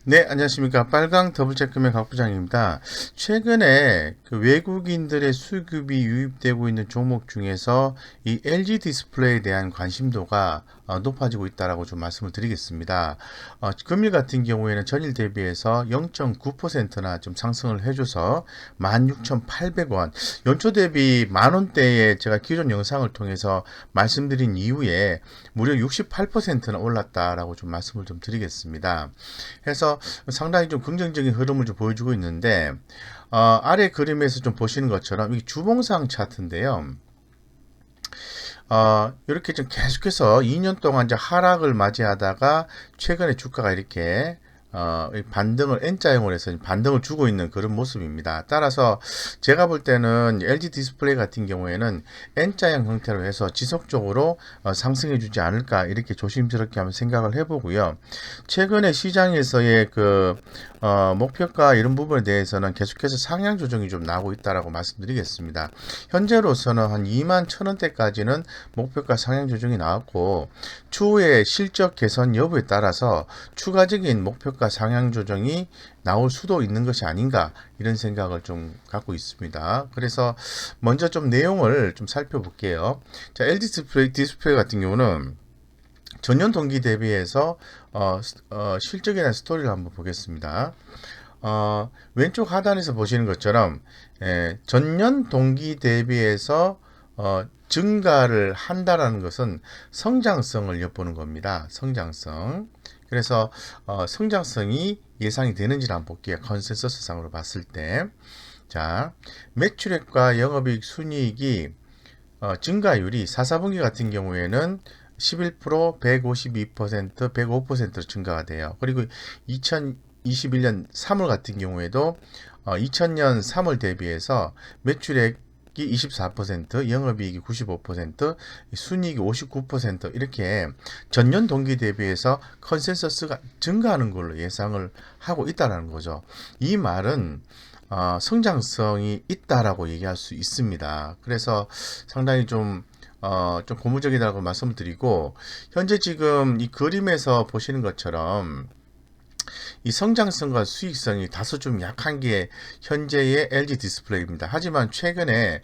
네, 안녕하십니까. 빨강 더블체크맨 곽부장입니다. 최근에 그 외국인들의 수급이 유입되고 있는 종목 중에서 이 LG 디스플레이에 대한 관심도가 높아지고 있다라고 좀 말씀을 드리겠습니다. 금일 같은 경우에는 전일 대비해서 0.9%나 좀 상승을 해줘서 16,800원. 연초 대비 만원대에 제가 기존 영상을 통해서 말씀드린 이후에 무려 68%나 올랐다라고 좀 말씀을 좀 드리겠습니다. 해서 상당히 좀 긍정적인 흐름을 좀 보여주고 있는데 아래 그림에서 좀 보시는 것처럼 이 주봉상 차트인데요. 이렇게 좀 계속해서 2년 동안 이제 하락을 맞이하다가 최근에 주가가 이렇게 반등을 N자형으로 해서 반등을 주고 있는 그런 모습입니다. 따라서 제가 볼 때는 LG 디스플레이 같은 경우에는 N자형 형태로 해서 지속적으로 상승해 주지 않을까 이렇게 조심스럽게 한번 생각을 해보고요. 최근에 시장에서의 그 목표가 이런 부분에 대해서는 계속해서 상향 조정이 좀 나오고 있다라고 말씀드리겠습니다. 현재로서는 한 2만 1,000원대까지는 목표가 상향 조정이 나왔고 추후에 실적 개선 여부에 따라서 추가적인 목표가 상향 조정이 나올 수도 있는 것이 아닌가 이런 생각을 좀 갖고 있습니다. 그래서 먼저 좀 내용을 좀 살펴볼게요. 자, LG 디스플레이 같은 경우는 전년 동기 대비해서 실적에 대한 스토리를 한번 보겠습니다. 왼쪽 하단에서 보시는 것처럼 전년 동기 대비해서 증가를 한다라는 것은 성장성을 엿보는 겁니다. 성장성. 그래서 성장성이 예상이 되는지를 한번 볼게요. 컨센서스 상으로 봤을 때. 자, 매출액과 영업이익 순이익이 증가율이 4사분기 같은 경우에는 11%, 152%, 105%로 증가가 돼요. 그리고 2021년 3월 같은 경우에도 2000년 3월 대비해서 매출액이 24%, 영업이익이 95%, 순이익이 59% 이렇게 전년 동기 대비해서 컨센서스가 증가하는 걸로 예상을 하고 있다는 거죠. 이 말은 성장성이 있다라고 얘기할 수 있습니다. 그래서 상당히 좀 고무적이라고 말씀을 드리고, 현재 지금 이 그림에서 보시는 것처럼 이 성장성과 수익성이 다소 좀 약한 게 현재의 LG 디스플레이입니다. 하지만 최근에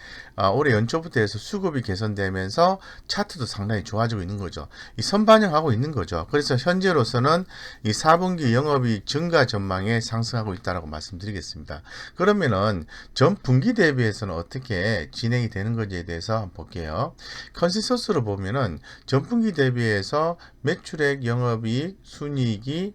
올해 연초부터 해서 수급이 개선되면서 차트도 상당히 좋아지고 있는 거죠. 이 선반영하고 있는 거죠. 그래서 현재로서는 이 4분기 영업이익 증가 전망에 상승하고 있다고 말씀드리겠습니다. 그러면은 전 분기 대비해서는 어떻게 진행이 되는 건지에 대해서 한번 볼게요. 컨센서스로 보면은 전 분기 대비해서 매출액, 영업이익, 순이익이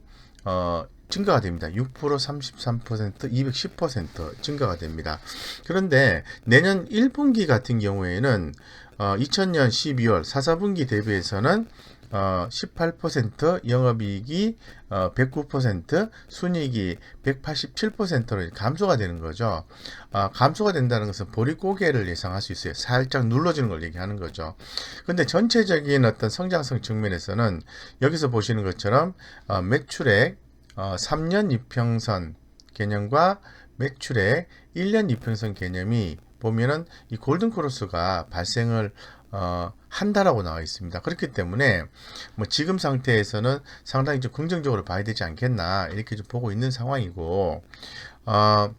증가가 됩니다. 6%, 33%, 210% 증가가 됩니다. 그런데 내년 1분기 같은 경우에는 2000년 12월 4, 4분기 대비해서는 18%, 영업이익이 109%, 순이익이 187%로 감소가 되는 거죠. 감소가 된다는 것은 보릿고개를 예상할 수 있어요. 살짝 눌러지는 걸 얘기하는 거죠. 근데 전체적인 어떤 성장성 측면에서는 여기서 보시는 것처럼 매출액 3년 이평선 개념과 매출액 1년 이평선 개념이 보면은 이 골든 크로스가 발생을 한다라고 나와 있습니다. 그렇기 때문에 뭐 지금 상태에서는 상당히 좀 긍정적으로 봐야 되지 않겠나 이렇게 좀 보고 있는 상황이고 어,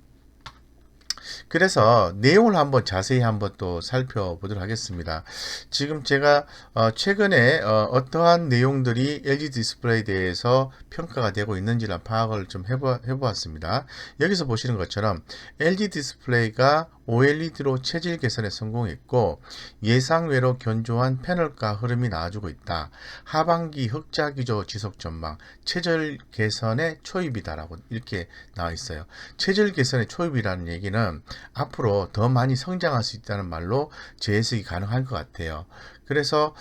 그래서 내용을 한번 자세히 한번 또 살펴보도록 하겠습니다. 지금 제가 최근에 어떠한 내용들이 LG 디스플레이에 대해서 평가가 되고 있는지를 파악을 좀 해보았습니다. 여기서 보시는 것처럼 LG 디스플레이가 OLED로 체질 개선에 성공했고 예상외로 견조한 패널가 흐름이 나와주고 있다. 하반기 흑자 기조 지속 전망, 체질 개선의 초입이다라고 이렇게 나와 있어요. 체질 개선의 초입이라는 얘기는 앞으로 더 많이 성장할 수 있다는 말로 재해석이 가능할 것 같아요. 그래서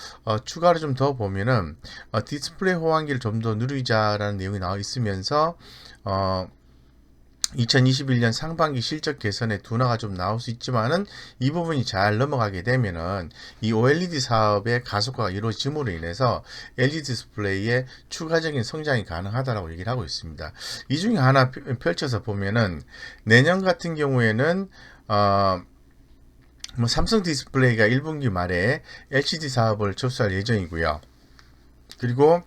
추가로 좀 더 보면은 디스플레이 호환기를 좀 더 누리자라는 내용이 나와 있으면서 2021년 상반기 실적 개선에 둔화가 좀 나올 수 있지만은 이 부분이 잘 넘어가게 되면은 이 OLED 사업의 가속화가 이루어짐으로 인해서 LG 디스플레이의 추가적인 성장이 가능하다라고 얘기를 하고 있습니다. 이 중에 하나 펼쳐서 보면은 내년 같은 경우에는 뭐 삼성 디스플레이가 1분기 말에 LCD 사업을 접수할 예정이고요. 그리고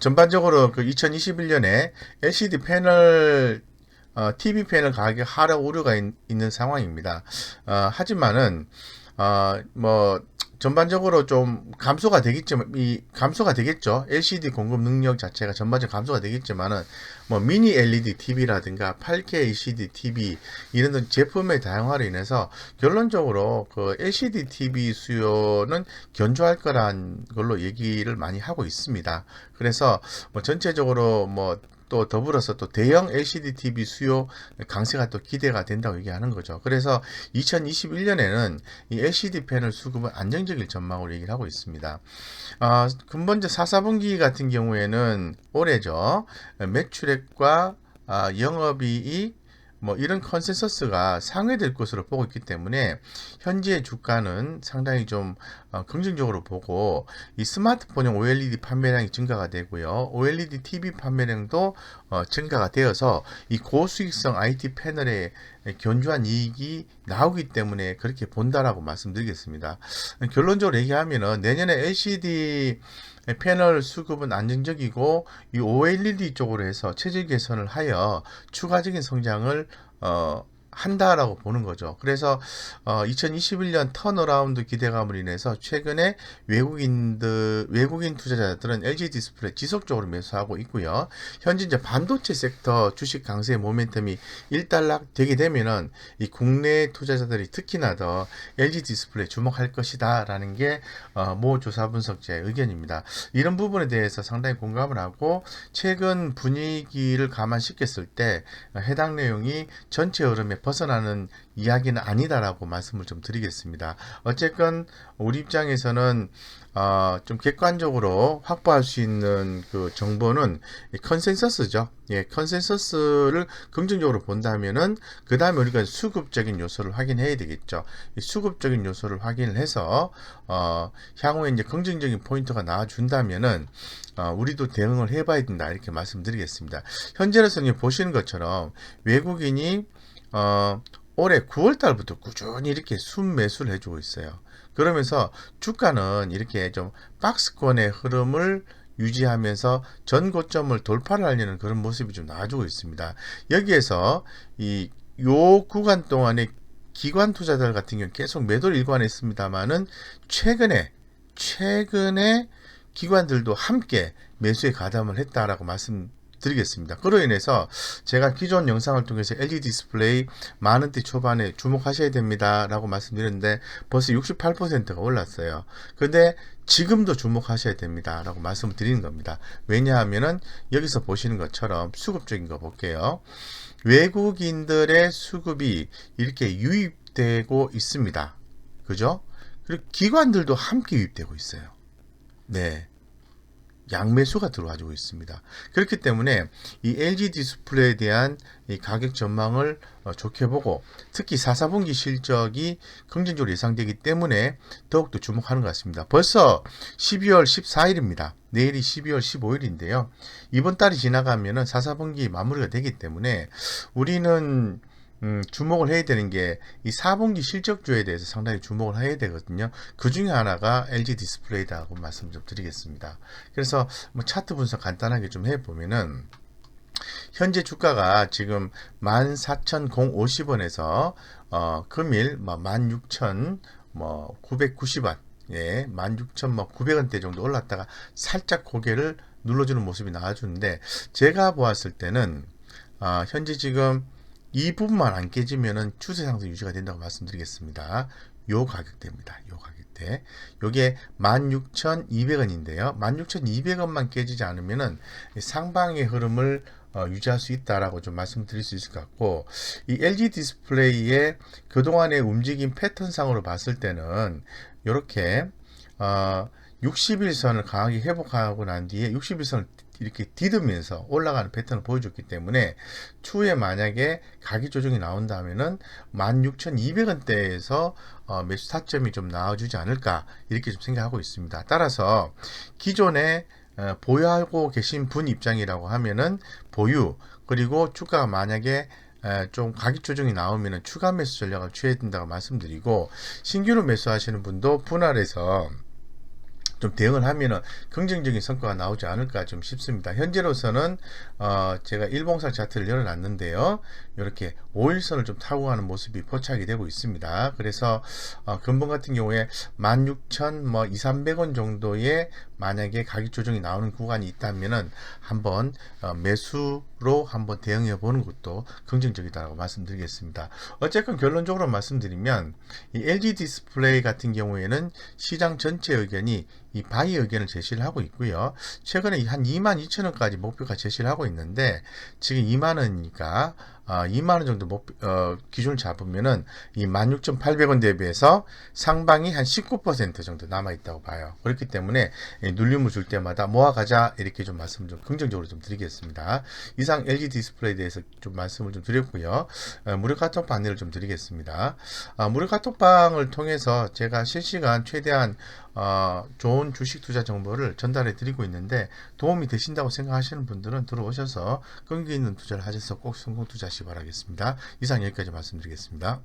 전반적으로 그 2021년에 LCD 패널 TV 패널 가격 하락 우려가 있는 상황입니다. 하지만은 뭐 전반적으로 좀 감소가 되겠지만 감소가 되겠죠. LCD 공급 능력 자체가 전반적으로 감소가 되겠지만은 뭐 미니 LED TV라든가 8K LCD TV 이런 제품의 다양화로 인해서 결론적으로 그 LCD TV 수요는 견조할 거란 걸로 얘기를 많이 하고 있습니다. 그래서 뭐 전체적으로 뭐 또 더불어서 또 대형 LCD TV 수요 강세가 또 기대가 된다고 얘기하는 거죠. 그래서 2021년에는 이 LCD 패널 수급은 안정적일 전망으로 얘기를 하고 있습니다. 근본적 4분기 같은 경우에는 올해죠. 매출액과 영업이익 뭐 이런 컨센서스가 상회될 것으로 보고 있기 때문에 현재 주가는 상당히 좀 긍정적으로 보고 이 스마트폰용 OLED 판매량이 증가가 되고요. OLED TV 판매량도 증가가 되어서 이 고수익성 IT 패널의 견조한 이익이 나오기 때문에 그렇게 본다라고 말씀드리겠습니다. 결론적으로 얘기하면은 내년에 LCD 패널 수급은 안정적이고 이 OLED 쪽으로 해서 체질 개선을 하여 추가적인 성장을 한다라고 보는 거죠. 그래서 2021년 턴어라운드 기대감으로 인해서 최근에 외국인 투자자들은 LG 디스플레이 지속적으로 매수하고 있고요. 현재 이제 반도체 섹터 주식 강세 모멘텀이 일단락 되게 되면은 이 국내 투자자들이 특히나 더 LG 디스플레이 주목할 것이다라는 게 모 조사 분석자의 의견입니다. 이런 부분에 대해서 상당히 공감을 하고 최근 분위기를 감안시켰을 때 해당 내용이 전체 흐름에 벗어나는 이야기는 아니다라고 말씀을 좀 드리겠습니다. 어쨌건 우리 입장에서는 좀 객관적으로 확보할 수 있는 그 정보는 컨센서스죠. 예, 컨센서스를 긍정적으로 본다면은 그 다음에 우리가 수급적인 요소를 확인해야 되겠죠. 이 수급적인 요소를 확인을 해서 향후에 이제 긍정적인 포인트가 나와준다면은 우리도 대응을 해봐야 된다 이렇게 말씀드리겠습니다. 현재로서는 보시는 것처럼 외국인이 올해 9월 달부터 꾸준히 이렇게 순매수를 해주고 있어요. 그러면서 주가는 이렇게 좀 박스권의 흐름을 유지하면서 전고점을 돌파를 하려는 그런 모습이 좀 나와주고 있습니다. 여기에서 요 구간 동안에 기관 투자자들 같은 경우 계속 매도를 일관했습니다만은 최근에 기관들도 함께 매수에 가담을 했다라고 말씀드리겠습니다. 그로 인해서 제가 기존 영상을 통해서 LG 디스플레이 만원대 초반에 주목하셔야 됩니다 라고 말씀드렸는데 벌써 68%가 올랐어요. 근데 지금도 주목하셔야 됩니다 라고 말씀을 드리는 겁니다. 왜냐하면은 여기서 보시는 것처럼 수급적인 거 볼게요. 외국인들의 수급이 이렇게 유입되고 있습니다. 그죠? 그리고 기관들도 함께 유입되고 있어요. 네. 양매수가 들어와주고 있습니다. 그렇기 때문에 이 LG 디스플레이에 대한 이 가격 전망을 좋게 보고 특히 4분기 실적이 긍정적으로 예상되기 때문에 더욱더 주목하는 것 같습니다. 벌써 12월 14일입니다. 내일이 12월 15일인데요. 이번 달이 지나가면은 4분기 마무리가 되기 때문에 우리는 주목을 해야 되는 게 이 4분기 실적주에 대해서 상당히 주목을 해야 되거든요. 그 중에 하나가 LG 디스플레이다고 말씀 좀 드리겠습니다. 그래서 뭐 차트 분석 간단하게 좀 해보면은 현재 주가가 지금 14,050원에서 금일 16,990원 예, 16,900원대 정도 올랐다가 살짝 고개를 눌러주는 모습이 나와주는데 제가 보았을 때는 현재 지금 이 부분만 안 깨지면은 추세 상승 유지가 된다고 말씀드리겠습니다. 요 가격대입니다. 요 가격대. 요게 16,200원인데요. 16,200원만 깨지지 않으면은 상방의 흐름을 유지할 수 있다라고 좀 말씀드릴 수 있을 것 같고, 이 LG 디스플레이의 그동안의 움직임 패턴상으로 봤을 때는 요렇게 60일선을 강하게 회복하고 난 뒤에 60일선을 이렇게 디드면서 올라가는 패턴을 보여줬기 때문에 추후에 만약에 가격 조정이 나온다면은 16,200원대에서 매수 타점이 좀 나와주지 않을까 이렇게 좀 생각하고 있습니다. 따라서 기존에 보유하고 계신 분 입장이라고 하면은 보유, 그리고 주가가 만약에 좀 가격 조정이 나오면은 추가 매수 전략을 취해야 된다고 말씀드리고, 신규로 매수하시는 분도 분할해서 좀 대응을 하면은 긍정적인 성과가 나오지 않을까 좀 싶습니다. 현재로서는 제가 일봉상 차트를 열어놨는데요. 이렇게 5일선을 좀 타고 가는 모습이 포착이 되고 있습니다. 그래서 금번 같은 경우에 16,000 뭐 2,300원 정도의 만약에 가격 조정이 나오는 구간이 있다면은 한번 매수로 한번 대응해 보는 것도 긍정적이다라고 말씀드리겠습니다. 어쨌건 결론적으로 말씀드리면 이 LG 디스플레이 같은 경우에는 시장 전체 의견이 이 바이 의견을 제시를 하고 있고요. 최근에 한 22,000원까지 목표가 제시를 하고 있는데 지금 2만원이니까 2만원 정도 기준을 잡으면은 이 16,800원 대비해서 상방이 한 19% 정도 남아있다고 봐요. 그렇기 때문에 눌림을 줄 때마다 모아가자 이렇게 좀 말씀을 좀 긍정적으로 좀 드리겠습니다. 이상 LG 디스플레이에 대해서 좀 말씀을 좀 드렸고요. 무료 카톡방 안내를 좀 드리겠습니다. 무료 카톡방을 통해서 제가 실시간 최대한 좋은 주식 투자 정보를 전달해 드리고 있는데 도움이 되신다고 생각하시는 분들은 들어오셔서 끈기 있는 투자를 하셔서 꼭 성공 투자하시기 바라겠습니다. 이상 여기까지 말씀드리겠습니다.